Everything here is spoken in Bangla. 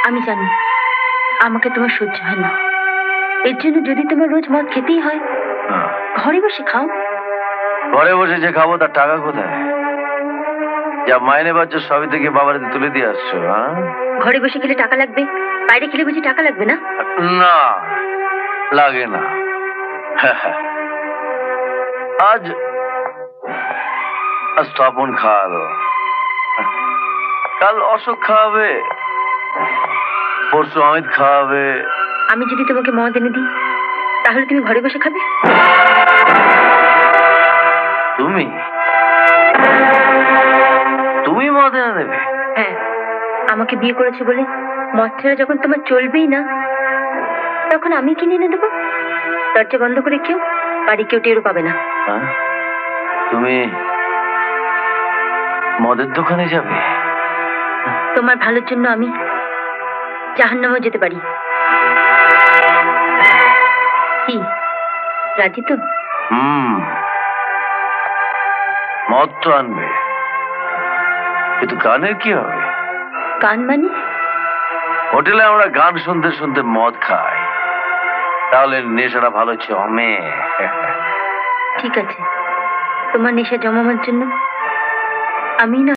আমি জানি আমাকে তোমার সহ্য হয় না, এর জন্য যদি তোমার রোজ মদ খেতেই হয় ঘরে বসে খাও। ঘরে বসে যে খাবো তার টাকা কোথায়? যা মাইনে পাচ্ছ সবই থেকে বাবার হাতে তুলে দিয়ে আসছো। ঘরে বসে খেলে টাকা লাগবে, বাইরে খেলে বুঝি টাকা লাগবে না? না, লাগে না। আজ আজ তপন খাওয়ালো, কাল অশোক খাওয়াবে, পরশু অমিত খাওয়াবে। আমি যদি তোমাকে মদ এনে দিই তাহলে তুমি ঘরে বসে খাবে? তুমি তুমি মদ এনে দেবে? হ্যাঁ, আমাকে বিয়ে করেছো বলে মদ ছাড়া যখন তোমার চলবেই না তখন আমি কিনে এনে দেবো। দরজা বন্ধ করে কেউ বাড়ি কেউ টেরও পাবে না। তুমি মদের দোকানে যাবে? তোমার ভালোর জন্য আমি জাহান্নামেও যেতে পারি। কি রাজি তো? মদ তো আনবে, কিন্তু গানের কি হবে? গান মানে? হোটেলে আমরা গান শুনতে শুনতে মদ খাই, তাহলে নেশাটা ভালো জমে। ঠিক আছে, তোমার নেশা জমাবার জন্য আমি না